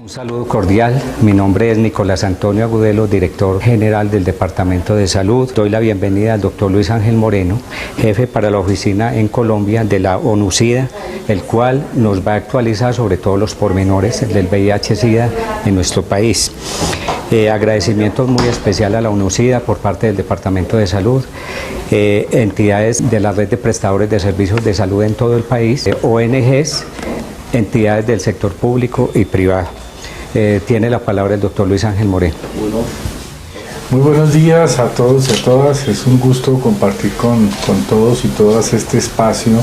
Un saludo cordial, mi nombre es Nicolás Antonio Agudelo, director general del Departamento de Salud. Doy la bienvenida al doctor Luis Ángel Moreno, jefe para la oficina en Colombia de la ONU-SIDA, el cual nos va a actualizar sobre todos los pormenores del VIH-SIDA en nuestro país. Agradecimiento muy especial a la ONU-SIDA por parte del Departamento de Salud, entidades de la red de prestadores de servicios de salud en todo el país, ONGs, entidades del sector público y privado. Tiene la palabra el doctor Luis Ángel Moreno. Muy buenos días a todos y a todas. Es un gusto compartir con todos y todas este espacio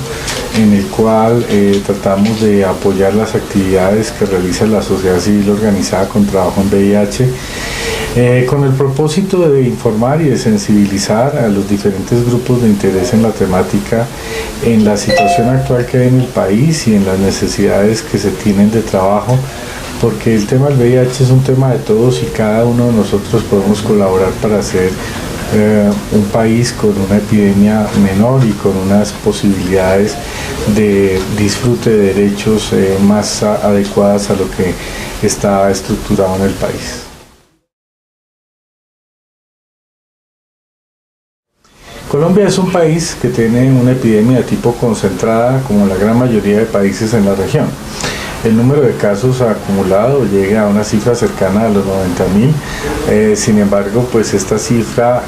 en el cual tratamos de apoyar las actividades que realiza la sociedad civil organizada con trabajo en VIH, con el propósito de informar y de sensibilizar a los diferentes grupos de interés en la temática, en la situación actual que hay en el país y en las necesidades que se tienen de trabajo, porque el tema del VIH es un tema de todos y cada uno de nosotros podemos colaborar para hacer un país con una epidemia menor y con unas posibilidades de disfrute de derechos más adecuadas a lo que está estructurado en el país. Colombia es un país que tiene una epidemia de tipo concentrada, como la gran mayoría de países en la región. El número de casos acumulado llega a una cifra cercana a los 90.000, sin embargo, pues esta cifra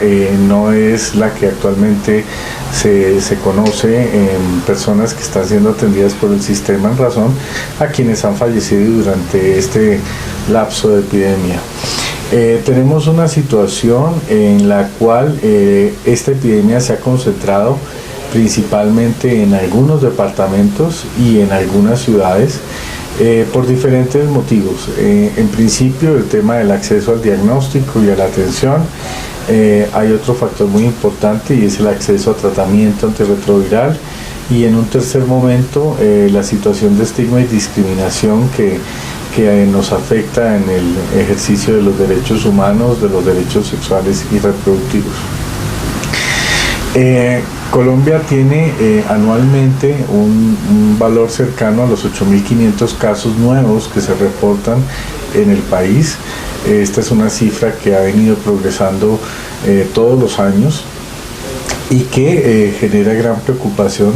no es la que actualmente se conoce en personas que están siendo atendidas por el sistema en razón a quienes han fallecido durante este lapso de epidemia. Tenemos una situación en la cual esta epidemia se ha concentrado principalmente en algunos departamentos y en algunas ciudades, por diferentes motivos. En principio, el tema del acceso al diagnóstico y a la atención. Hay otro factor muy importante y es el acceso a tratamiento antirretroviral. Y en un tercer momento, la situación de estigma y discriminación que nos afecta en el ejercicio de los derechos humanos, de los derechos sexuales y reproductivos. Colombia tiene anualmente un valor cercano a los 8.500 casos nuevos que se reportan en el país. Esta es una cifra que ha venido progresando todos los años y que genera gran preocupación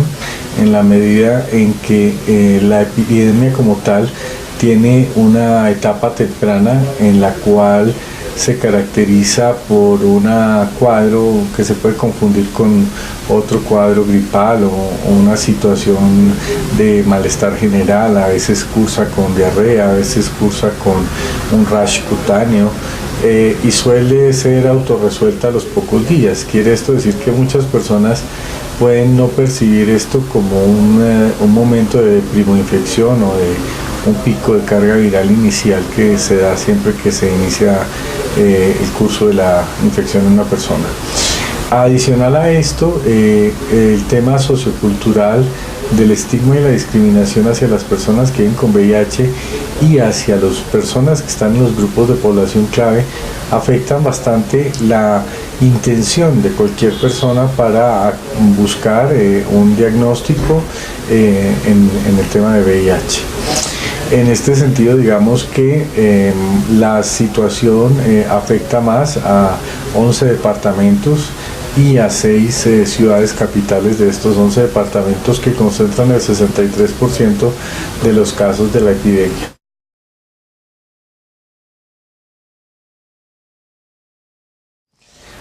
en la medida en que la epidemia como tal tiene una etapa temprana en la cual se caracteriza por un cuadro que se puede confundir con otro cuadro gripal o una situación de malestar general. A veces cursa con diarrea, a veces cursa con un rash cutáneo y suele ser autorresuelta a los pocos días. Quiere esto decir que muchas personas pueden no percibir esto como un momento de primoinfección o de un pico de carga viral inicial que se da siempre que se inicia el curso de la infección en una persona. Adicional a esto, el tema sociocultural del estigma y la discriminación hacia las personas que viven con VIH y hacia las personas que están en los grupos de población clave afectan bastante la intención de cualquier persona para buscar un diagnóstico en el tema de VIH. En este sentido, digamos que la situación afecta más a 11 departamentos y a 6 ciudades capitales de estos 11 departamentos que concentran el 63% de los casos de la epidemia.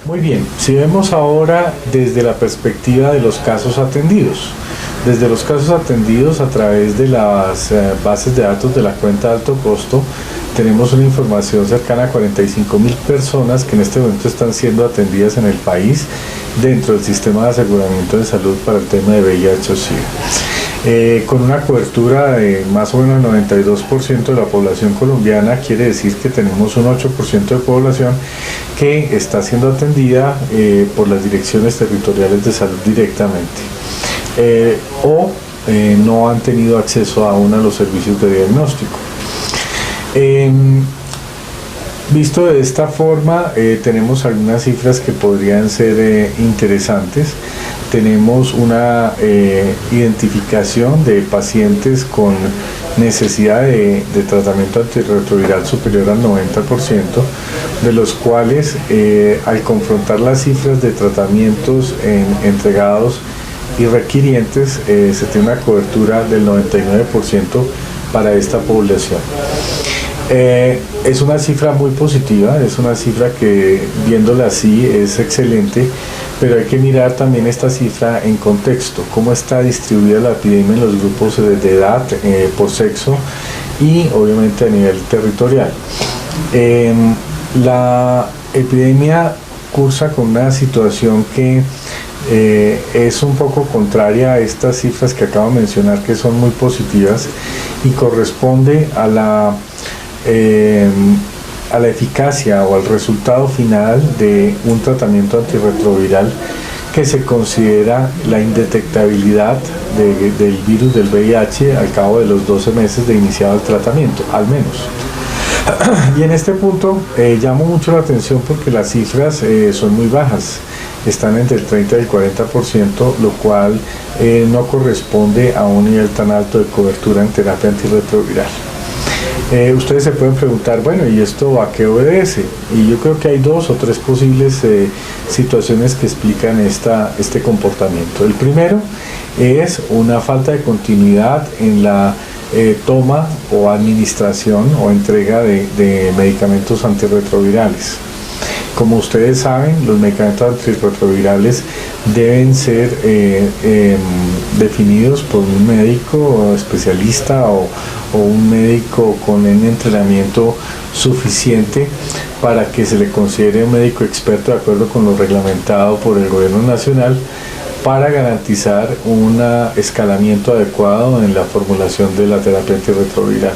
Muy bien, si vemos ahora desde la perspectiva de los casos atendidos. Desde los casos atendidos a través de las bases de datos de la cuenta de alto costo, tenemos una información cercana a 45.000 personas que en este momento están siendo atendidas en el país dentro del sistema de aseguramiento de salud para el tema de VIH o SIDA. Con una cobertura de más o menos el 92% de la población colombiana, quiere decir que tenemos un 8% de población que está siendo atendida por las direcciones territoriales de salud directamente. No han tenido acceso aún a los servicios de diagnóstico. Visto de esta forma, tenemos algunas cifras que podrían ser interesantes. Tenemos una identificación de pacientes con necesidad de tratamiento antirretroviral superior al 90%, de los cuales al confrontar las cifras de tratamientos entregados y requirientes, se tiene una cobertura del 99% para esta población. Es una cifra muy positiva, es una cifra que, viéndola así, es excelente, pero hay que mirar también esta cifra en contexto, cómo está distribuida la epidemia en los grupos de edad, por sexo y obviamente a nivel territorial. La epidemia cursa con una situación que es un poco contraria a estas cifras que acabo de mencionar, que son muy positivas, y corresponde a la eficacia o al resultado final de un tratamiento antirretroviral que se considera la indetectabilidad del virus del VIH al cabo de los 12 meses de iniciado el tratamiento, al menos. Y en este punto llamo mucho la atención porque las cifras son muy bajas, están entre el 30 y el 40%, lo cual no corresponde a un nivel tan alto de cobertura en terapia antirretroviral. Ustedes se pueden preguntar, bueno, ¿y esto a qué obedece? Y yo creo que hay dos o tres posibles situaciones que explican este comportamiento. El primero es una falta de continuidad en la toma o administración o entrega de medicamentos antirretrovirales. Como ustedes saben, los medicamentos antirretrovirales deben ser definidos por un médico especialista o un médico con un entrenamiento suficiente para que se le considere un médico experto de acuerdo con lo reglamentado por el gobierno nacional, para garantizar un escalamiento adecuado en la formulación de la terapia antirretroviral.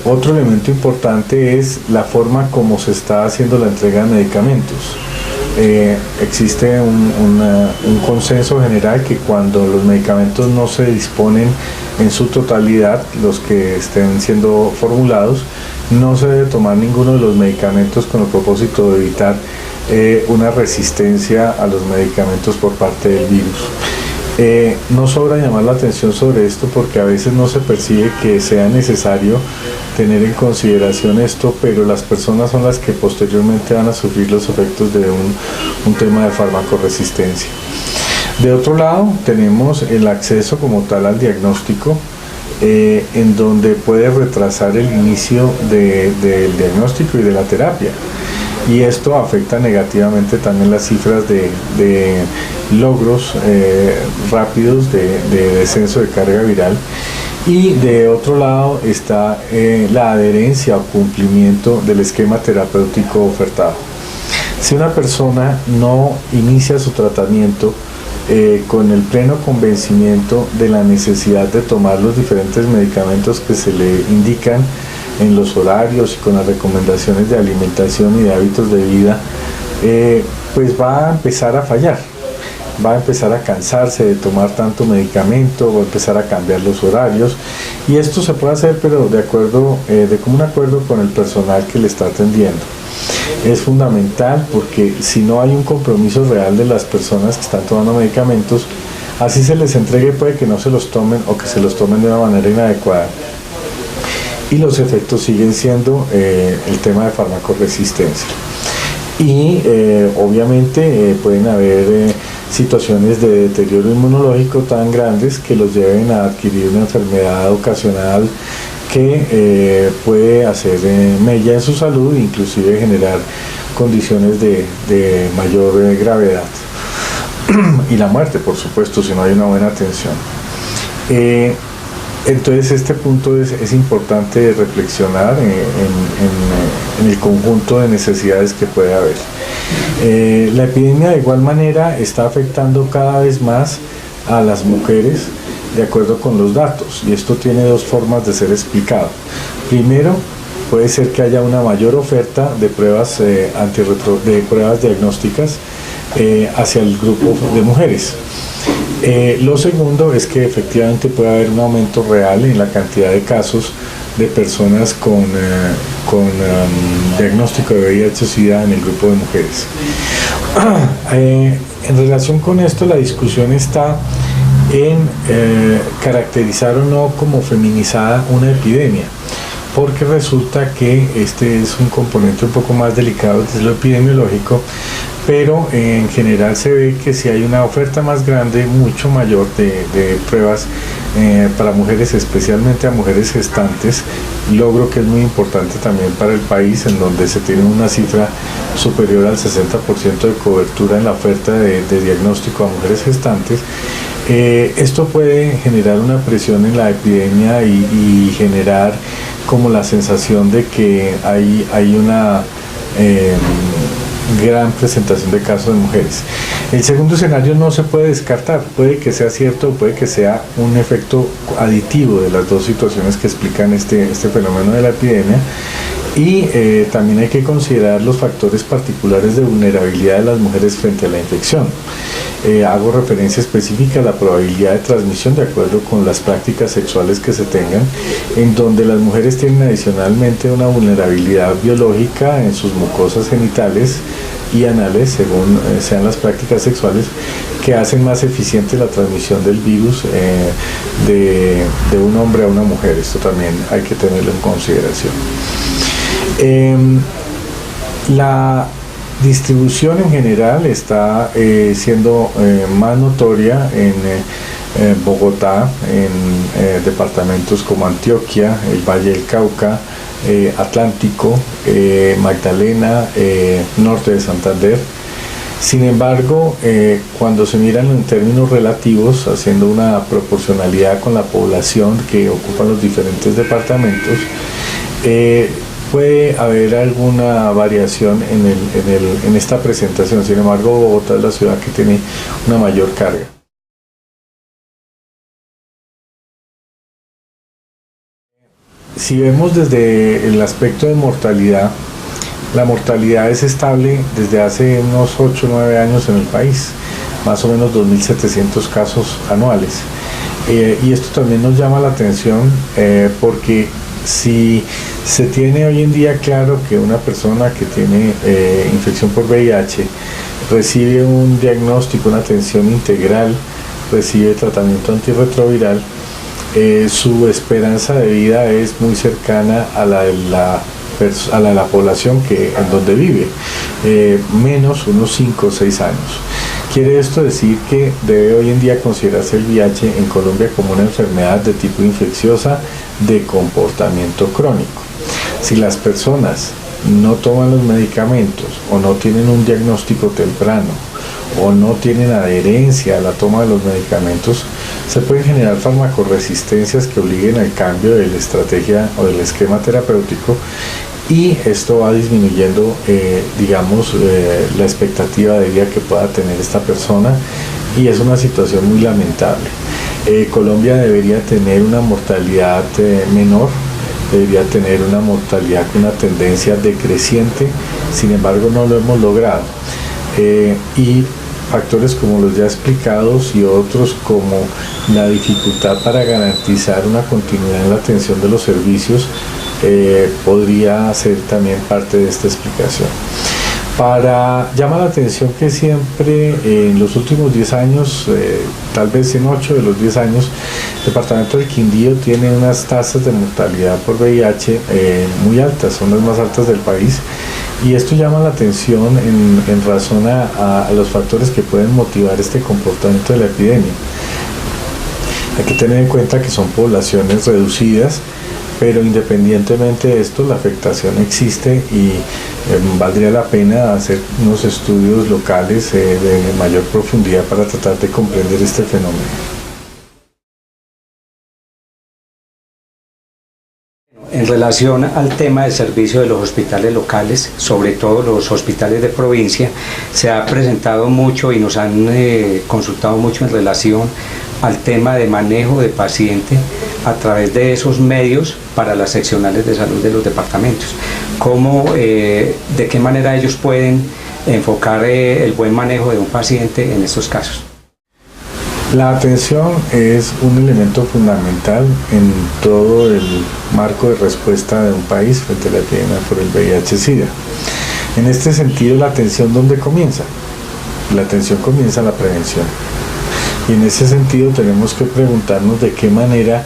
Otro elemento importante es la forma como se está haciendo la entrega de medicamentos. Existe un consenso general que cuando los medicamentos no se disponen en su totalidad, los que estén siendo formulados, no se debe tomar ninguno de los medicamentos con el propósito de evitar una resistencia a los medicamentos por parte del virus. No sobra llamar la atención sobre esto porque a veces no se percibe que sea necesario tener en consideración esto, pero las personas son las que posteriormente van a sufrir los efectos de un tema de farmacoresistencia. De otro lado, tenemos el acceso como tal al diagnóstico, en donde puede retrasar el inicio del diagnóstico y de la terapia. Y esto afecta negativamente también las cifras de logros rápidos de descenso de carga viral. Y de otro lado está la adherencia o cumplimiento del esquema terapéutico ofertado. Si una persona no inicia su tratamiento con el pleno convencimiento de la necesidad de tomar los diferentes medicamentos que se le indican en los horarios y con las recomendaciones de alimentación y de hábitos de vida, pues va a empezar a fallar, va a empezar a cansarse de tomar tanto medicamento, va a empezar a cambiar los horarios, y esto se puede hacer pero de común acuerdo con el personal que le está atendiendo. Es fundamental porque si no hay un compromiso real de las personas que están tomando medicamentos, así se les entregue, puede que no se los tomen o que se los tomen de una manera inadecuada. Y los efectos siguen siendo el tema de farmacoresistencia. Y obviamente pueden haber situaciones de deterioro inmunológico tan grandes que los lleven a adquirir una enfermedad ocasional que puede hacer mella en su salud e inclusive generar condiciones de mayor gravedad. Y la muerte, por supuesto, si no hay una buena atención. Entonces este punto es importante reflexionar en el conjunto de necesidades que puede haber. La epidemia de igual manera está afectando cada vez más a las mujeres de acuerdo con los datos, y esto tiene dos formas de ser explicado. Primero, puede ser que haya una mayor oferta de pruebas, de pruebas diagnósticas hacia el grupo de mujeres. Lo segundo es que efectivamente puede haber un aumento real en la cantidad de casos de personas con diagnóstico de VIH-Sida en el grupo de mujeres. En relación con esto, la discusión está en caracterizar o no como feminizada una epidemia, porque resulta que este es un componente un poco más delicado desde lo epidemiológico, pero en general se ve que si hay una oferta más grande, mucho mayor de pruebas para mujeres, especialmente a mujeres gestantes, logro que es muy importante también para el país, en donde se tiene una cifra superior al 60% de cobertura en la oferta de diagnóstico a mujeres gestantes. Esto puede generar una presión en la epidemia y generar como la sensación de que hay una gran presentación de casos de mujeres. El segundo escenario no se puede descartar, puede que sea cierto o puede que sea un efecto aditivo de las dos situaciones que explican este fenómeno de la epidemia, y también hay que considerar los factores particulares de vulnerabilidad de las mujeres frente a la infección. Hago referencia específica a la probabilidad de transmisión de acuerdo con las prácticas sexuales que se tengan, en donde las mujeres tienen adicionalmente una vulnerabilidad biológica en sus mucosas genitales y anales, según sean las prácticas sexuales, que hacen más eficiente la transmisión del virus de un hombre a una mujer. Esto también hay que tenerlo en consideración. La distribución en general está siendo más notoria en Bogotá, en departamentos como Antioquia, el Valle del Cauca, Atlántico, Magdalena, norte de Santander. Sin embargo, cuando se miran en términos relativos, haciendo una proporcionalidad con la población que ocupan los diferentes departamentos, puede haber alguna variación en esta presentación. Sin embargo, Bogotá es la ciudad que tiene una mayor carga. Si vemos desde el aspecto de mortalidad, la mortalidad es estable desde hace unos 8 o 9 años en el país, más o menos 2.700 casos anuales. Y esto también nos llama la atención porque si se tiene hoy en día claro que una persona que tiene infección por VIH recibe un diagnóstico, una atención integral, recibe tratamiento antirretroviral, su esperanza de vida es muy cercana a la de la población en donde vive, menos unos 5 o 6 años. Quiere esto decir que debe hoy en día considerarse el VIH en Colombia como una enfermedad de tipo infecciosa de comportamiento crónico. Si las personas no toman los medicamentos o no tienen un diagnóstico temprano o no tienen adherencia a la toma de los medicamentos, se pueden generar farmacoresistencias que obliguen al cambio de la estrategia o del esquema terapéutico, y esto va disminuyendo, la expectativa de vida que pueda tener esta persona, y es una situación muy lamentable. Colombia debería tener una mortalidad menor, debería tener una mortalidad con una tendencia decreciente, sin embargo no lo hemos logrado. Y factores como los ya explicados y otros como la dificultad para garantizar una continuidad en la atención de los servicios podría ser también parte de esta explicación. Llama la atención que siempre en los últimos 10 años, tal vez en 8 de los 10 años, el departamento del Quindío tiene unas tasas de mortalidad por VIH muy altas, son las más altas del país, y esto llama la atención en razón a los factores que pueden motivar este comportamiento de la epidemia. Hay que tener en cuenta que son poblaciones reducidas, pero independientemente de esto, la afectación existe, y valdría la pena hacer unos estudios locales de mayor profundidad para tratar de comprender este fenómeno. En relación al tema del servicio de los hospitales locales, sobre todo los hospitales de provincia, se ha presentado mucho y nos han consultado mucho en relación al tema de manejo de paciente a través de esos medios para las seccionales de salud de los departamentos. ¿De qué manera ellos pueden enfocar el buen manejo de un paciente en estos casos? La atención es un elemento fundamental en todo el marco de respuesta de un país frente a la epidemia por el VIH-Sida. En este sentido, la atención, ¿dónde comienza? La atención comienza en la prevención. y en ese sentido tenemos que preguntarnos de qué manera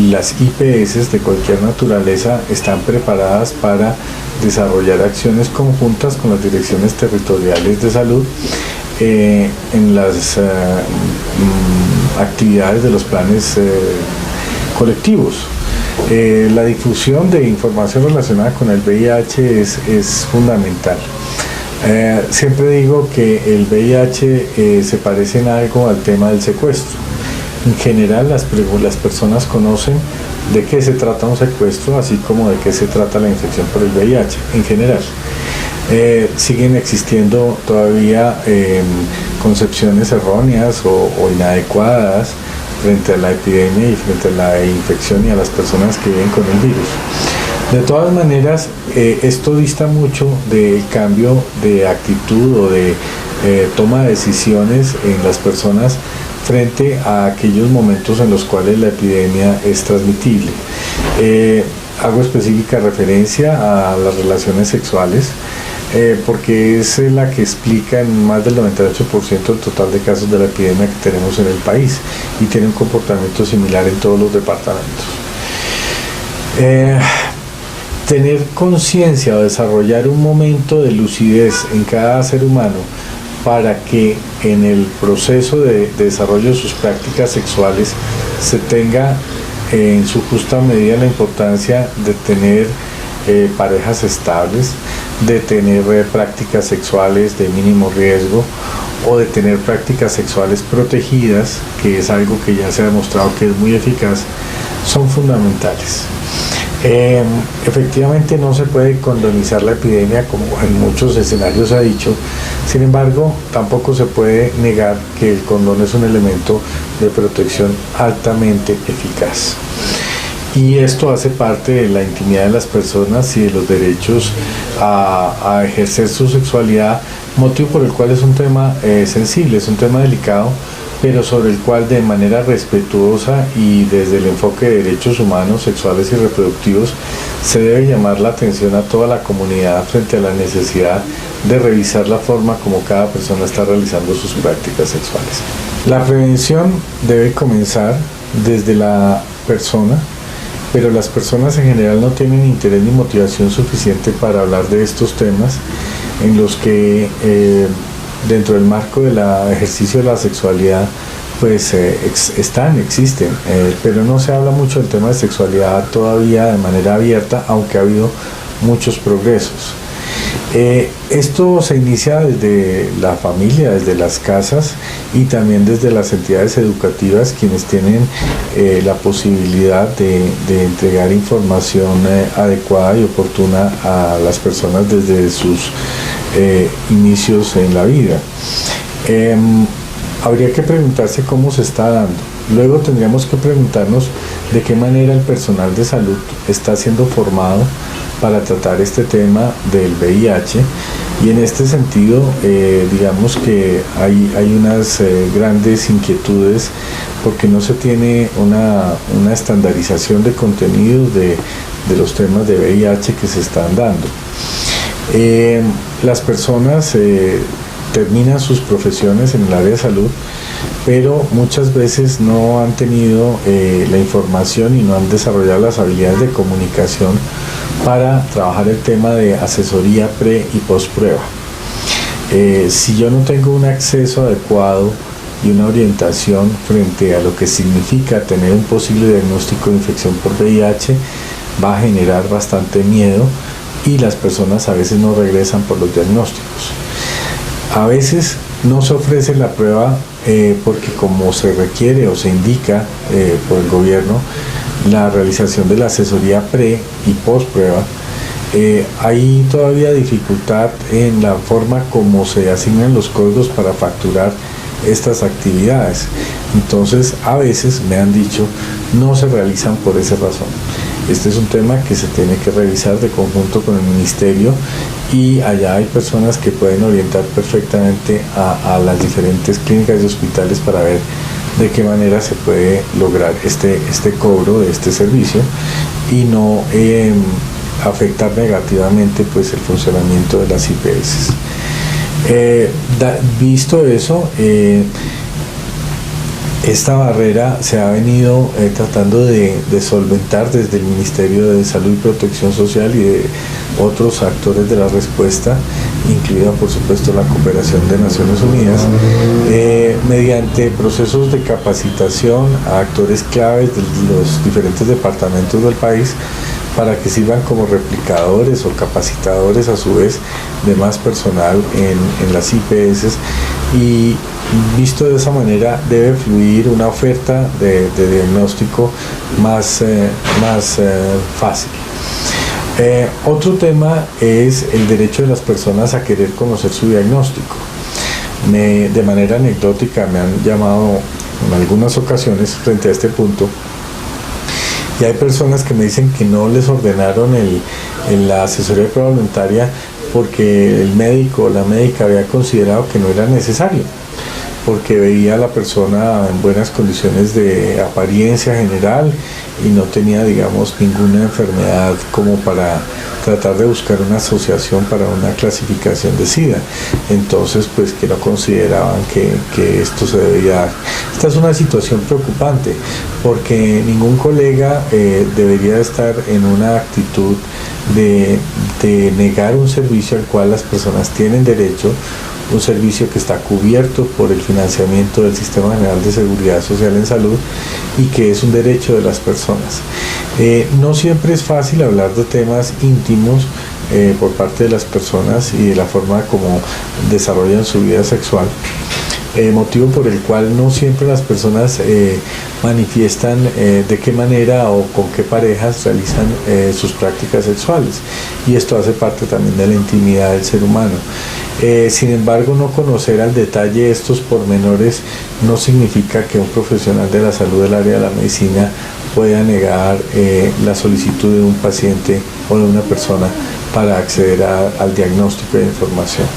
las IPS de cualquier naturaleza están preparadas para desarrollar acciones conjuntas con las direcciones territoriales de salud en las actividades de los planes colectivos. La difusión de información relacionada con el VIH es fundamental. Siempre digo que el VIH se parece en algo al tema del secuestro. En general las personas conocen de qué se trata un secuestro, así como de qué se trata la infección por el VIH en general. Siguen existiendo todavía concepciones erróneas o inadecuadas frente a la epidemia y frente a la infección y a las personas que viven con el virus. De todas maneras, esto dista mucho del cambio de actitud o de toma de decisiones en las personas frente a aquellos momentos en los cuales la epidemia es transmitible. Hago específica referencia a las relaciones sexuales, porque es la que explica en más del 98% del total de casos de la epidemia que tenemos en el país y tiene un comportamiento similar en todos los departamentos. Tener conciencia o desarrollar un momento de lucidez en cada ser humano para que en el proceso de desarrollo de sus prácticas sexuales se tenga en su justa medida la importancia de tener parejas estables, de tener prácticas sexuales de mínimo riesgo o de tener prácticas sexuales protegidas, que es algo que ya se ha demostrado que es muy eficaz, son fundamentales. Efectivamente no se puede condomizar la epidemia como en muchos escenarios se ha dicho, sin embargo tampoco se puede negar que el condón es un elemento de protección altamente eficaz. Y esto hace parte de la intimidad de las personas y de los derechos a ejercer su sexualidad, motivo por el cual es un tema sensible, es un tema delicado, pero sobre el cual de manera respetuosa y desde el enfoque de derechos humanos, sexuales y reproductivos se debe llamar la atención a toda la comunidad frente a la necesidad de revisar la forma como cada persona está realizando sus prácticas sexuales. La prevención debe comenzar desde la persona, pero las personas en general no tienen interés ni motivación suficiente para hablar de estos temas en los que dentro del marco del ejercicio de la sexualidad pues existen, pero no se habla mucho del tema de sexualidad todavía de manera abierta, aunque ha habido muchos progresos. Esto se inicia desde la familia, desde las casas y también desde las entidades educativas, quienes tienen la posibilidad de entregar información adecuada y oportuna a las personas desde sus inicios en la vida. Habría que preguntarse cómo se está dando. Luego tendríamos que preguntarnos de qué manera el personal de salud está siendo formado para tratar este tema del VIH, y en este sentido digamos que hay unas grandes inquietudes porque no se tiene una estandarización de contenidos de los temas de VIH que se están dando. Las personas terminan sus profesiones en el área de salud, pero muchas veces no han tenido la información y no han desarrollado las habilidades de comunicación para trabajar el tema de asesoría pre y post prueba. Si yo no tengo un acceso adecuado y una orientación frente a lo que significa tener un posible diagnóstico de infección por VIH, va a generar bastante miedo y las personas a veces no regresan por los diagnósticos. A veces no se ofrece la prueba porque como se requiere o se indica por el gobierno la realización de la asesoría pre y post prueba, hay todavía dificultad en la forma como se asignan los códigos para facturar estas actividades. Entonces a veces me han dicho no se realizan por esa razón. Este es un tema que se tiene que revisar de conjunto con el ministerio y allá hay personas que pueden orientar perfectamente a las diferentes clínicas y hospitales para ver de qué manera se puede lograr este cobro de este servicio y no afectar negativamente pues el funcionamiento de las IPS. Visto eso, Esta barrera se ha venido tratando de solventar desde el Ministerio de Salud y Protección Social y de otros actores de la respuesta, incluida por supuesto la cooperación de Naciones Unidas, mediante procesos de capacitación a actores claves de los diferentes departamentos del país, para que sirvan como replicadores o capacitadores a su vez de más personal en las IPS, y visto de esa manera debe fluir una oferta de diagnóstico más fácil. Otro tema es el derecho de las personas a querer conocer su diagnóstico. De manera anecdótica me han llamado en algunas ocasiones frente a este punto, y hay personas que me dicen que no les ordenaron la asesoría de prueba voluntaria porque el médico o la médica había considerado que no era necesario, porque veía a la persona en buenas condiciones de apariencia general y no tenía, digamos, ninguna enfermedad como para tratar de buscar una asociación para una clasificación de SIDA. Entonces, pues que no consideraban que esto se debía dar. Esta es una situación preocupante, porque ningún colega debería estar en una actitud de negar un servicio al cual las personas tienen derecho, un servicio que está cubierto por el financiamiento del Sistema General de Seguridad Social en Salud y que es un derecho de las personas. No siempre es fácil hablar de temas íntimos por parte de las personas y de la forma como desarrollan su vida sexual, motivo por el cual no siempre las personas manifiestan de qué manera o con qué parejas realizan sus prácticas sexuales, y esto hace parte también de la intimidad del ser humano. Sin embargo, no conocer al detalle estos pormenores no significa que un profesional de la salud del área de la medicina pueda negar la solicitud de un paciente o de una persona para acceder al diagnóstico de información.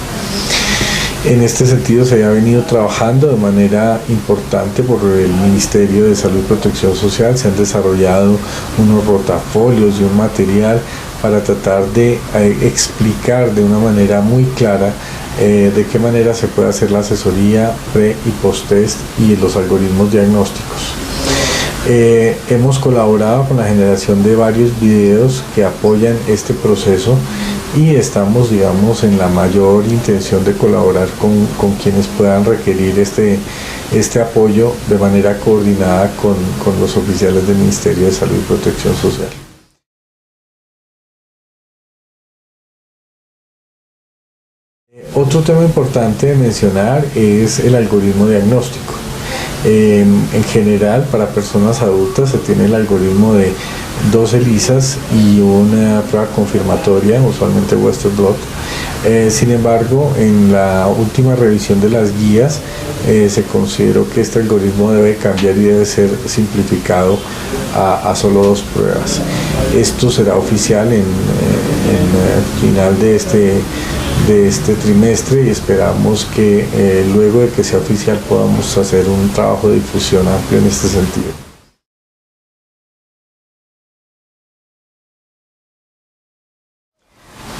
En este sentido se ha venido trabajando de manera importante por el Ministerio de Salud y Protección Social. Se han desarrollado unos rotafolios y un material para tratar de explicar de una manera muy clara de qué manera se puede hacer la asesoría pre y post-test y los algoritmos diagnósticos. Hemos colaborado con la generación de varios videos que apoyan este proceso y estamos, digamos, en la mayor intención de colaborar con quienes puedan requerir este apoyo de manera coordinada con los oficiales del Ministerio de Salud y Protección Social. Otro tema importante de mencionar es el algoritmo diagnóstico. En general, para personas adultas se tiene el algoritmo de 2 ELISAs y una prueba confirmatoria, usualmente Western Blot. Sin embargo, en la última revisión de las guías se consideró que este algoritmo debe cambiar y debe ser simplificado a solo 2 pruebas. Esto será oficial en final de este trimestre, y esperamos que luego de que sea oficial podamos hacer un trabajo de difusión amplio en este sentido.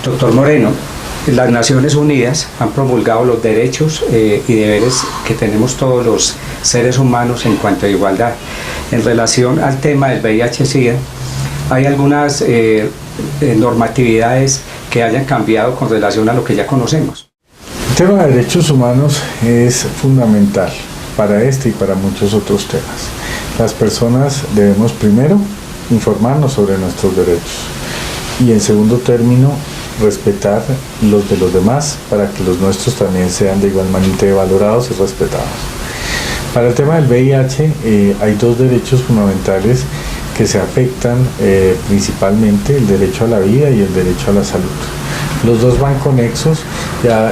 Doctor Moreno, las Naciones Unidas han promulgado los derechos y deberes que tenemos todos los seres humanos en cuanto a igualdad. En relación al tema del VIH-Sida, ¿hay algunas normatividades que hayan cambiado con relación a lo que ya conocemos? El tema de derechos humanos es fundamental para este y para muchos otros temas. Las personas debemos primero informarnos sobre nuestros derechos y, en segundo término, respetar los de los demás para que los nuestros también sean de igualmente valorados y respetados. Para el tema del VIH hay 2 derechos fundamentales que se afectan principalmente: el derecho a la vida y el derecho a la salud. Los 2 van conexos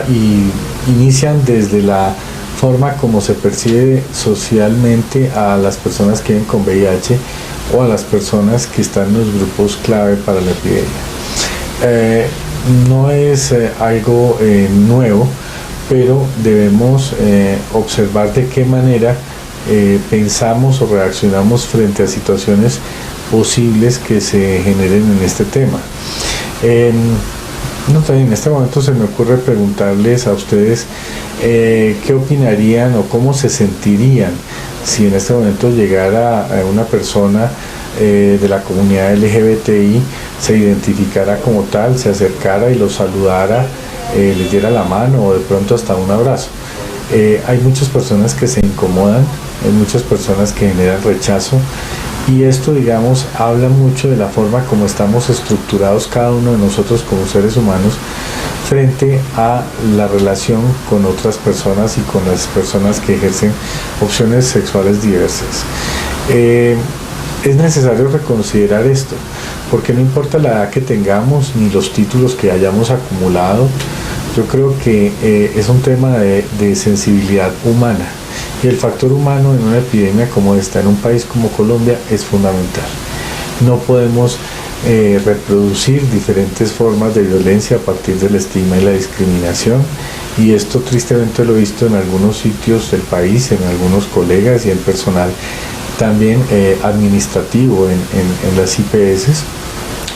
y inician desde la forma como se percibe socialmente a las personas que viven con VIH o a las personas que están en los grupos clave para la epidemia. No es algo nuevo, pero debemos observar de qué manera pensamos o reaccionamos frente a situaciones posibles que se generen en este tema. No, también en este momento se me ocurre preguntarles a ustedes qué opinarían o cómo se sentirían si en este momento llegara una persona de la comunidad LGBTI, se identificara como tal, se acercara y los saludara, les diera la mano o de pronto hasta un abrazo. Hay muchas personas que se incomodan, hay muchas personas que generan rechazo, y esto, digamos, habla mucho de la forma como estamos estructurados cada uno de nosotros como seres humanos frente a la relación con otras personas y con las personas que ejercen opciones sexuales diversas. Es necesario reconsiderar esto, porque no importa la edad que tengamos ni los títulos que hayamos acumulado, yo creo que es un tema de sensibilidad humana. Y el factor humano en una epidemia como esta, en un país como Colombia, es fundamental. No podemos reproducir diferentes formas de violencia a partir del estigma y la discriminación, y esto tristemente lo he visto en algunos sitios del país, en algunos colegas y en personal también administrativo en las IPS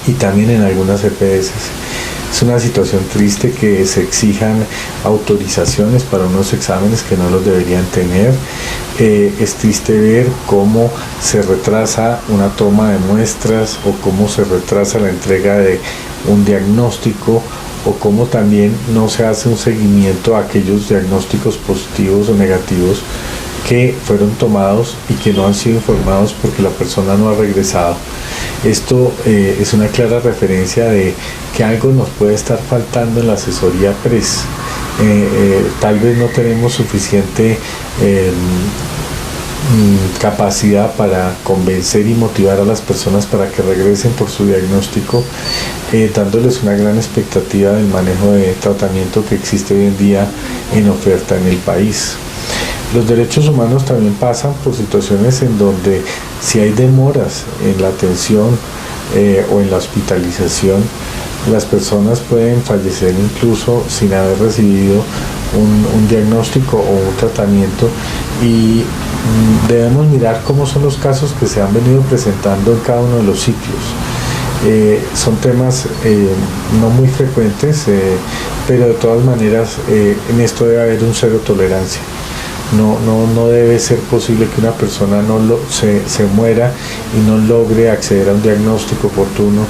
y también en algunas EPS. Es una situación triste que se exijan autorizaciones para unos exámenes que no los deberían tener. Es triste ver cómo se retrasa una toma de muestras o cómo se retrasa la entrega de un diagnóstico, o cómo también no se hace un seguimiento a aquellos diagnósticos positivos o negativos que fueron tomados y que no han sido informados porque la persona no ha regresado. Esto es una clara referencia de que algo nos puede estar faltando en la asesoría PRES. Tal vez no tenemos suficiente capacidad para convencer y motivar a las personas para que regresen por su diagnóstico, dándoles una gran expectativa del manejo de tratamiento que existe hoy en día en oferta en el país. Los derechos humanos también pasan por situaciones en donde si hay demoras en la atención o en la hospitalización, las personas pueden fallecer incluso sin haber recibido un diagnóstico o un tratamiento, y debemos mirar cómo son los casos que se han venido presentando en cada uno de los sitios. Son temas no muy frecuentes, pero de todas maneras en esto debe haber un cero tolerancia. No debe ser posible que una persona se muera y no logre acceder a un diagnóstico oportuno.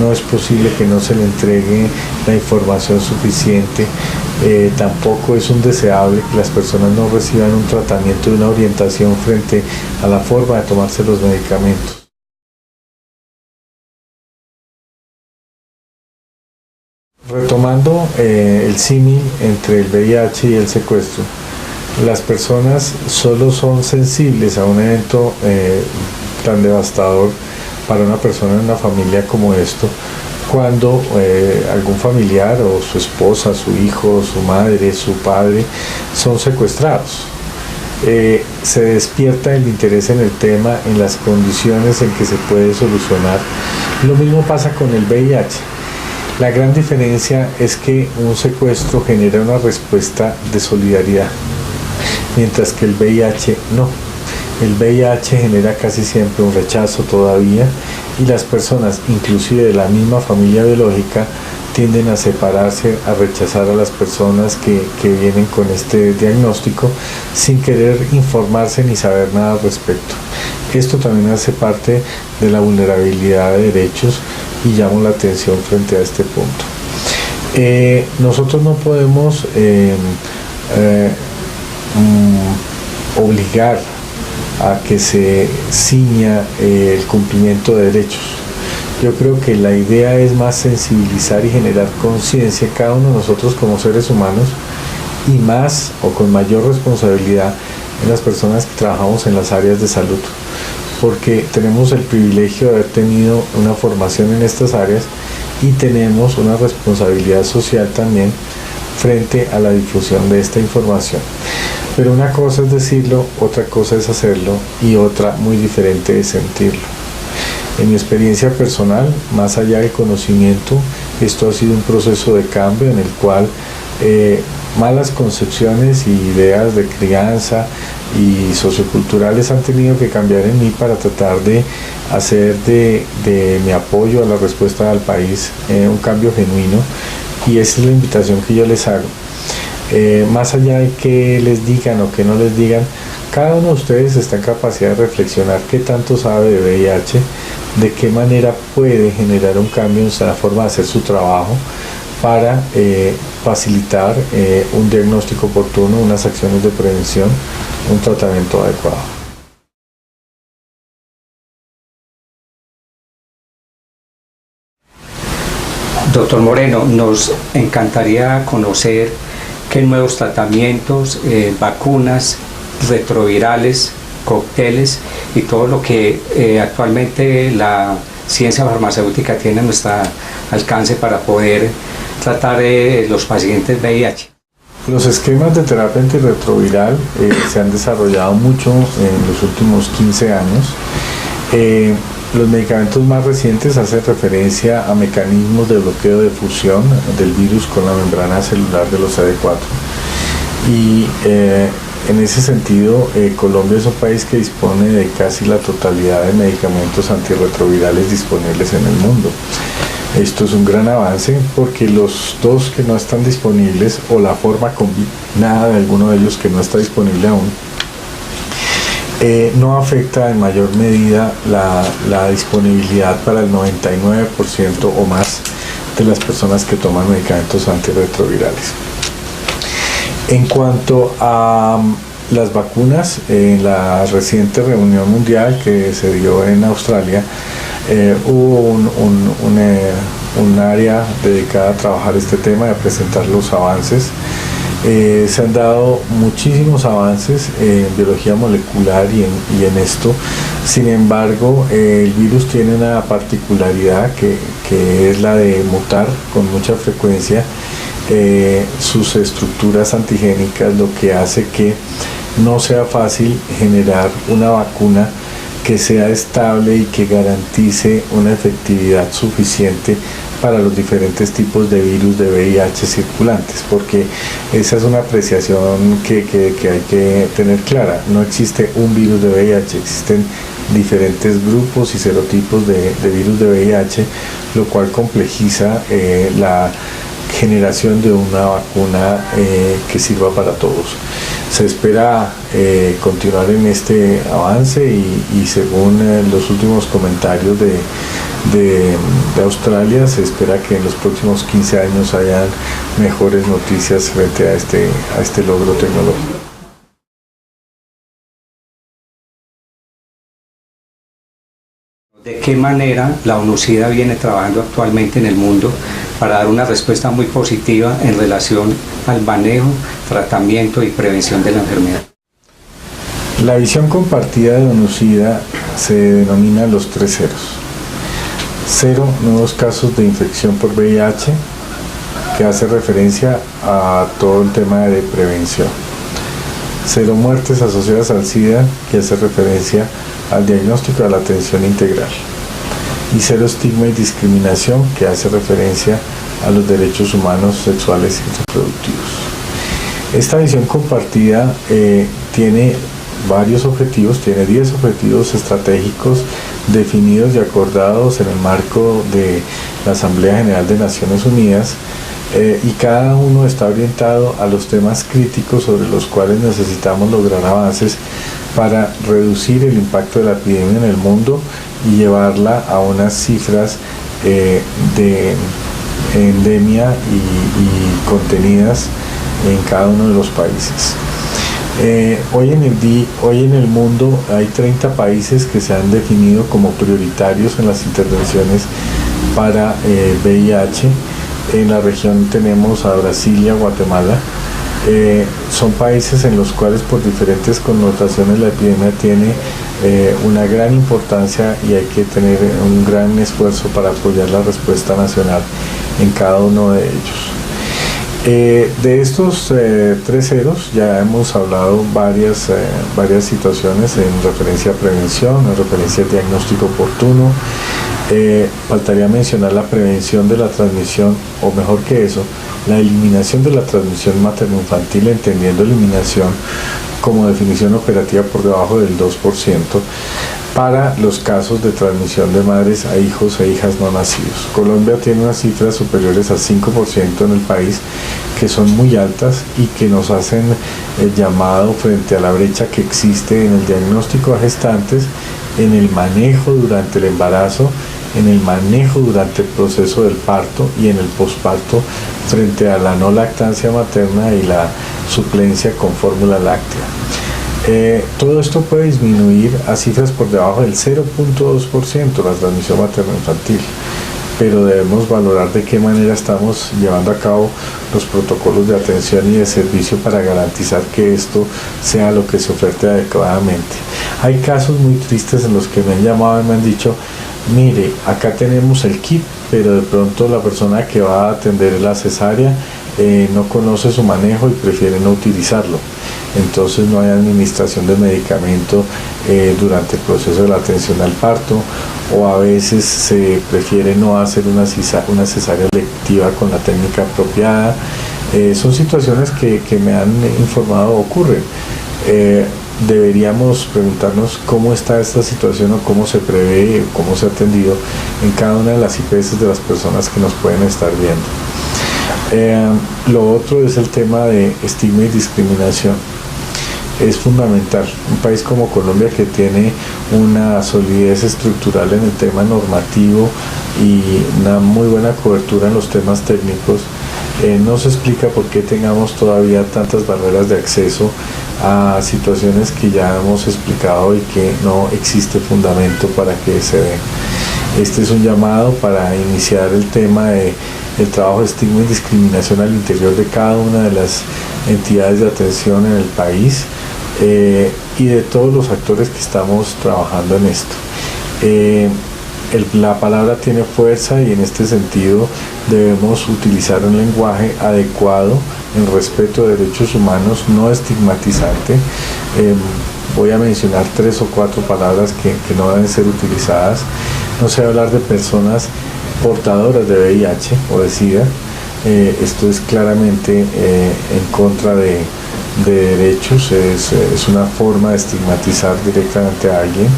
No es posible que no se le entregue la información suficiente. Tampoco es deseable que las personas no reciban un tratamiento y una orientación frente a la forma de tomarse los medicamentos. Retomando el símil entre el VIH y el secuestro, las personas solo son sensibles a un evento tan devastador para una persona en una familia como esto cuando algún familiar o su esposa, su hijo, su madre, su padre son secuestrados. Se despierta el interés en el tema, en las condiciones en que se puede solucionar. Lo mismo pasa con el VIH. La gran diferencia es que un secuestro genera una respuesta de solidaridad, mientras que el VIH no. El VIH genera casi siempre un rechazo todavía, y las personas, inclusive de la misma familia biológica, tienden a separarse, a rechazar a las personas que vienen con este diagnóstico sin querer informarse ni saber nada al respecto. Esto también hace parte de la vulnerabilidad de derechos y llamo la atención frente a este punto. Nosotros no podemos obligar a que se ciña el cumplimiento de derechos. Yo creo que la idea es más sensibilizar y generar conciencia cada uno de nosotros como seres humanos, y más o con mayor responsabilidad en las personas que trabajamos en las áreas de salud, porque tenemos el privilegio de haber tenido una formación en estas áreas y tenemos una responsabilidad social también frente a la difusión de esta información. Pero una cosa es decirlo, otra cosa es hacerlo, y otra muy diferente es sentirlo. En mi experiencia personal, más allá del conocimiento, esto ha sido un proceso de cambio en el cual malas concepciones y ideas de crianza y socioculturales han tenido que cambiar en mí para tratar de hacer de mi apoyo a la respuesta del país un cambio genuino, y esa es la invitación que yo les hago. Más allá de que les digan o que no les digan, cada uno de ustedes está en capacidad de reflexionar qué tanto sabe de VIH, de qué manera puede generar un cambio en la forma de hacer su trabajo para facilitar un diagnóstico oportuno, unas acciones de prevención, un tratamiento adecuado. Doctor Moreno, nos encantaría conocer qué nuevos tratamientos, vacunas, retrovirales, cócteles y todo lo que actualmente la ciencia farmacéutica tiene a nuestro alcance para poder tratar los pacientes VIH. Los esquemas de terapia antirretroviral se han desarrollado mucho en los últimos 15 años. Los medicamentos más recientes hacen referencia a mecanismos de bloqueo de fusión del virus con la membrana celular de los CD4. Y en ese sentido, Colombia es un país que dispone de casi la totalidad de medicamentos antirretrovirales disponibles en el mundo. Esto es un gran avance porque los dos que no están disponibles o la forma combinada de alguno de ellos que no está disponible aún, no afecta en mayor medida la disponibilidad para el 99% o más de las personas que toman medicamentos antirretrovirales. En cuanto a las vacunas, en la reciente reunión mundial que se dio en Australia, hubo un área dedicada a trabajar este tema y a presentar los avances. Se han dado muchísimos avances en biología molecular y en esto. Sin embargo, el virus tiene una particularidad que es la de mutar con mucha frecuencia sus estructuras antigénicas, lo que hace que no sea fácil generar una vacuna que sea estable y que garantice una efectividad suficiente para los diferentes tipos de virus de VIH circulantes, porque esa es una apreciación que hay que tener clara. No existe un virus de VIH, existen diferentes grupos y serotipos de virus de VIH, lo cual complejiza la generación de una vacuna que sirva para todos. Se espera continuar en este avance y según los últimos comentarios de Australia, se espera que en los próximos 15 años hayan mejores noticias frente a este logro tecnológico. ¿De qué manera la ONUCIDA viene trabajando actualmente en el mundo para dar una respuesta muy positiva en relación al manejo, tratamiento y prevención de la enfermedad? La visión compartida de ONUCIDA se denomina los 3 ceros. 0 nuevos casos de infección por VIH, que hace referencia a todo el tema de prevención. 0 muertes asociadas al SIDA, que hace referencia al diagnóstico y a la atención integral. Y 0 estigma y discriminación, que hace referencia a los derechos humanos sexuales y reproductivos. Esta visión compartida tiene varios objetivos, tiene 10 objetivos estratégicos definidos y acordados en el marco de la Asamblea General de Naciones Unidas, y cada uno está orientado a los temas críticos sobre los cuales necesitamos lograr avances para reducir el impacto de la epidemia en el mundo y llevarla a unas cifras de endemia y contenidas en cada uno de los países. Hoy en el mundo hay 30 países que se han definido como prioritarios en las intervenciones para VIH. En la región tenemos a Brasil y a Guatemala. Son países en los cuales por diferentes connotaciones la epidemia tiene una gran importancia y hay que tener un gran esfuerzo para apoyar la respuesta nacional en cada uno de ellos. De estos 3 ceros ya hemos hablado varias situaciones en referencia a prevención, en referencia a diagnóstico oportuno. Faltaría mencionar la prevención de la transmisión, o mejor que eso, la eliminación de la transmisión materno-infantil, entendiendo eliminación como definición operativa por debajo del 2% para los casos de transmisión de madres a hijos e hijas no nacidos. Colombia tiene unas cifras superiores al 5% en el país, que son muy altas y que nos hacen el llamado frente a la brecha que existe en el diagnóstico a gestantes, en el manejo durante el embarazo, en el manejo durante el proceso del parto y en el posparto frente a la no lactancia materna y la suplencia con fórmula láctea. Todo esto puede disminuir a cifras por debajo del 0.2% la transmisión materno-infantil, pero debemos valorar de qué manera estamos llevando a cabo los protocolos de atención y de servicio para garantizar que esto sea lo que se ofrece adecuadamente. Hay casos muy tristes en los que me han llamado y me han dicho: mire, acá tenemos el kit, pero de pronto la persona que va a atender la cesárea no conoce su manejo y prefiere no utilizarlo. Entonces no hay administración de medicamento durante el proceso de la atención al parto, o a veces se prefiere no hacer una cesárea electiva con la técnica apropiada. Son situaciones que me han informado ocurren. Deberíamos preguntarnos cómo está esta situación o cómo se prevé, cómo se ha atendido en cada una de las IPS de las personas que nos pueden estar viendo. Lo otro es el tema de estigma y discriminación. Es fundamental. Un país como Colombia, que tiene una solidez estructural en el tema normativo y una muy buena cobertura en los temas técnicos, no se explica por qué tengamos todavía tantas barreras de acceso a situaciones que ya hemos explicado y que no existe fundamento para que se den. Este es un llamado para iniciar el tema del trabajo de estigma y discriminación al interior de cada una de las entidades de atención en el país, y de todos los actores que estamos trabajando en esto. La palabra tiene fuerza y en este sentido debemos utilizar un lenguaje adecuado en respeto de derechos humanos, no estigmatizante. Voy a mencionar 3 o 4 palabras que no deben ser utilizadas. No se va a hablar de personas portadoras de VIH o de SIDA. Esto es claramente en contra de derechos, es una forma de estigmatizar directamente a alguien.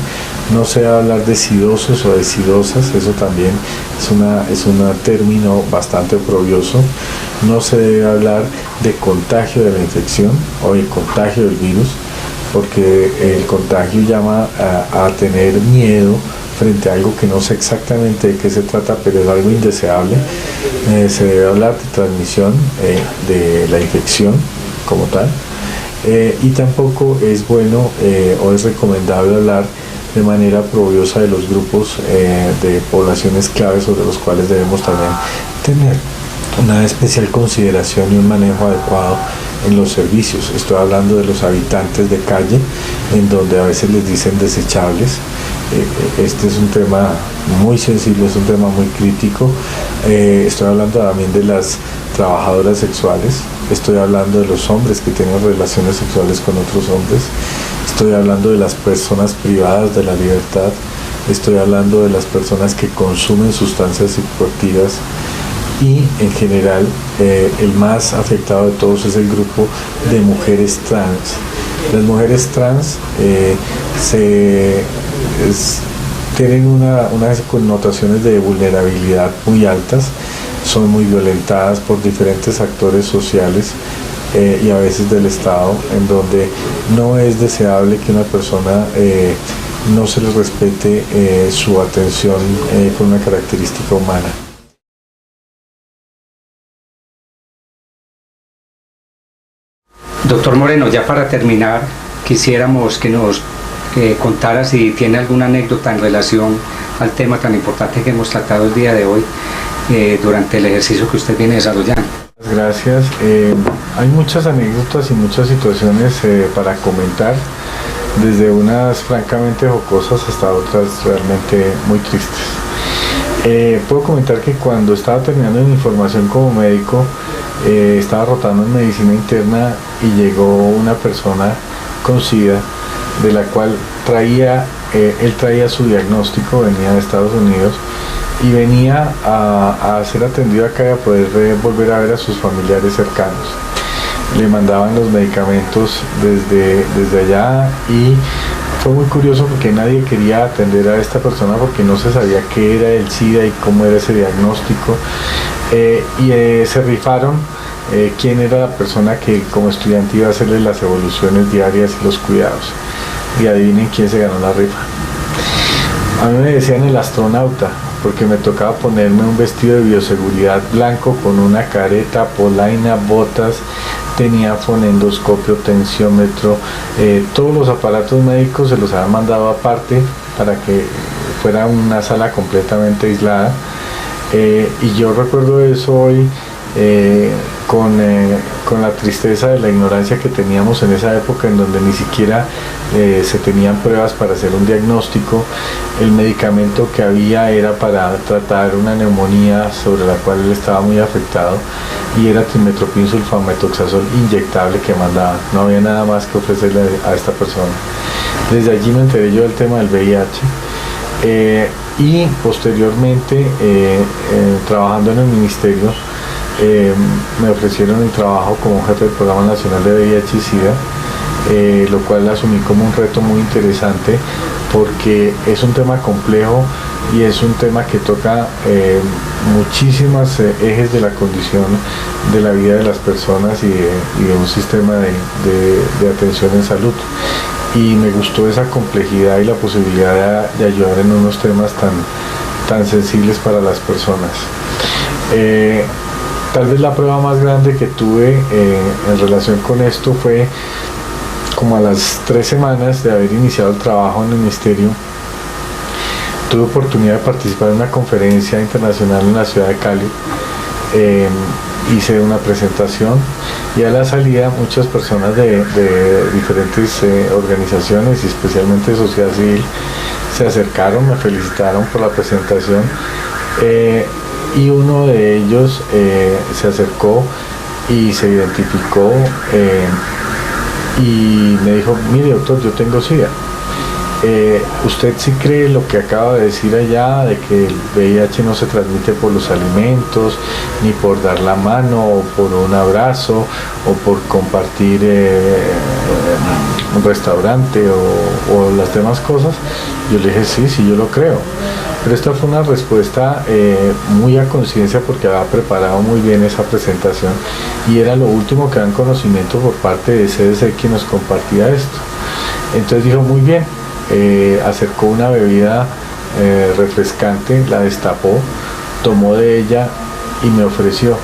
No se va a hablar de sidosos o de sidosas, eso también es un término bastante oprobioso. No se debe hablar de contagio de la infección o de contagio del virus, porque el contagio llama a tener miedo frente a algo que no sé exactamente de qué se trata, pero es algo indeseable. Se debe hablar de transmisión de la infección como tal, y tampoco es bueno o es recomendable hablar de manera oprobiosa de los grupos de poblaciones claves sobre los cuales debemos también tener una especial consideración y un manejo adecuado en los servicios. Estoy hablando de los habitantes de calle, en donde a veces les dicen desechables. Este es un tema muy sensible, es un tema muy crítico. Estoy hablando también de las trabajadoras sexuales, estoy hablando de los hombres que tienen relaciones sexuales con otros hombres, estoy hablando de las personas privadas de la libertad, estoy hablando de las personas que consumen sustancias psicoactivas, y en general el más afectado de todos es el grupo de mujeres trans. Las mujeres trans tienen unas connotaciones de vulnerabilidad muy altas, son muy violentadas por diferentes actores sociales y a veces del Estado, en donde no es deseable que una persona no se les respete su atención con una característica humana. Doctor Moreno, ya para terminar, quisiéramos que nos contara si tiene alguna anécdota en relación al tema tan importante que hemos tratado el día de hoy durante el ejercicio que usted viene desarrollando. Gracias. Hay muchas anécdotas y muchas situaciones para comentar, desde unas francamente jocosas hasta otras realmente muy tristes. Puedo comentar que cuando estaba terminando mi formación como médico, estaba rotando en medicina interna y llegó una persona con SIDA, de la cual él traía su diagnóstico, venía de Estados Unidos y venía a ser atendido acá y a poder volver a ver a sus familiares cercanos. le mandaban los medicamentos desde allá, y fue muy curioso porque nadie quería atender a esta persona porque no se sabía qué era el SIDA y cómo era ese diagnóstico, se rifaron quién era la persona que como estudiante iba a hacerle las evoluciones diarias y los cuidados, y adivinen quién se ganó la rifa. A mí me decían el astronauta, porque me tocaba ponerme un vestido de bioseguridad blanco con una careta, polaina, botas, tenía fonendoscopio, tensiómetro, todos los aparatos médicos se los habían mandado aparte para que fuera una sala completamente aislada, y yo recuerdo eso hoy con la tristeza de la ignorancia que teníamos en esa época, en donde ni siquiera se tenían pruebas para hacer un diagnóstico. El medicamento que había era para tratar una neumonía sobre la cual él estaba muy afectado, y era trimmetoprim sulfametoxazol inyectable que mandaba. No había nada más que ofrecerle a esta persona. Desde allí me enteré yo del tema del VIH, y posteriormente trabajando en el ministerio, me ofrecieron el trabajo como jefe del Programa Nacional de VIH y SIDA, lo cual asumí como un reto muy interesante porque es un tema complejo y es un tema que toca muchísimos ejes de la condición de la vida de las personas y de un sistema de atención en salud. Y me gustó esa complejidad y la posibilidad de ayudar en unos temas tan sensibles para las personas. Tal vez la prueba más grande que tuve en relación con esto fue como a las 3 semanas de haber iniciado el trabajo en el ministerio. Tuve oportunidad de participar en una conferencia internacional en la ciudad de Cali. Hice una presentación y a la salida muchas personas de diferentes organizaciones y especialmente de sociedad civil se acercaron, me felicitaron por la presentación. Y uno de ellos se acercó y se identificó y me dijo: mire, doctor, yo tengo SIDA. ¿Usted sí cree lo que acaba de decir allá, de que el VIH no se transmite por los alimentos, ni por dar la mano, o por un abrazo, o por compartir un restaurante o las demás cosas? Yo le dije: sí, yo lo creo. Pero esta fue una respuesta muy a conciencia, porque había preparado muy bien esa presentación y era lo último que dan conocimiento por parte de CDC quien nos compartía esto. Entonces dijo: muy bien. Acercó una bebida refrescante, la destapó, tomó de ella y me ofreció.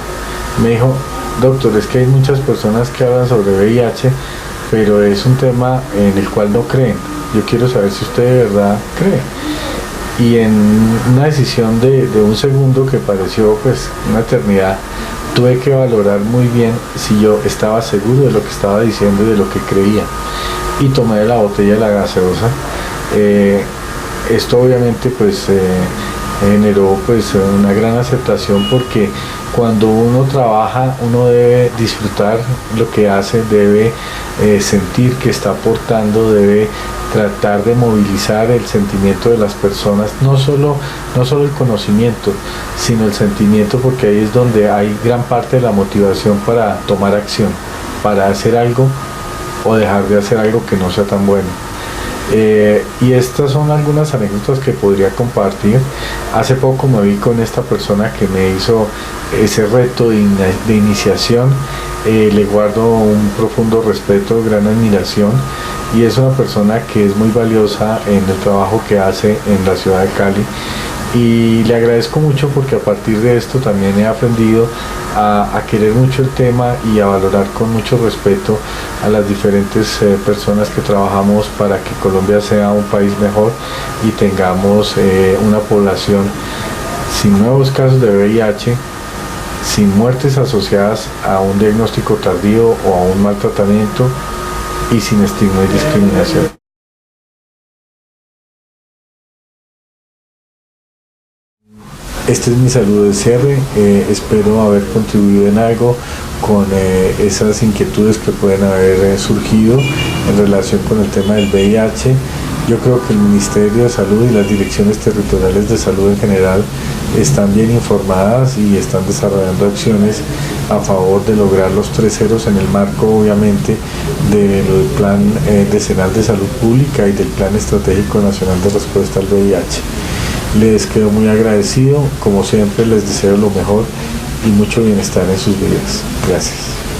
Me dijo: doctor, es que hay muchas personas que hablan sobre VIH, pero es un tema en el cual no creen. Yo quiero saber si usted de verdad cree. Y en una decisión de un segundo que pareció pues una eternidad, tuve que valorar muy bien si yo estaba seguro de lo que estaba diciendo y de lo que creía. Y tomé de la botella de la gaseosa. Esto obviamente pues generó pues una gran aceptación, porque cuando uno trabaja uno debe disfrutar lo que hace, debe sentir que está aportando, debe tratar de movilizar el sentimiento de las personas, no solo el conocimiento, sino el sentimiento, porque ahí es donde hay gran parte de la motivación para tomar acción, para hacer algo o dejar de hacer algo que no sea tan bueno. Y estas son algunas anécdotas que podría compartir. Hace poco me vi con esta persona que me hizo ese reto de iniciación. Le guardo un profundo respeto, gran admiración, y es una persona que es muy valiosa en el trabajo que hace en la ciudad de Cali. Y le agradezco mucho, porque a partir de esto también he aprendido a querer mucho el tema y a valorar con mucho respeto a las diferentes personas que trabajamos para que Colombia sea un país mejor y tengamos una población sin nuevos casos de VIH, sin muertes asociadas a un diagnóstico tardío o a un mal tratamiento, y sin estigma y discriminación. Este es mi saludo de cierre. Espero haber contribuido en algo con esas inquietudes que pueden haber surgido en relación con el tema del VIH. Yo creo que el Ministerio de Salud y las direcciones territoriales de salud en general están bien informadas y están desarrollando acciones a favor de lograr los 3 ceros en el marco, obviamente, del Plan Decenal de Salud Pública y del Plan Estratégico Nacional de Respuesta al VIH. Les quedo muy agradecido, como siempre les deseo lo mejor y mucho bienestar en sus vidas. Gracias.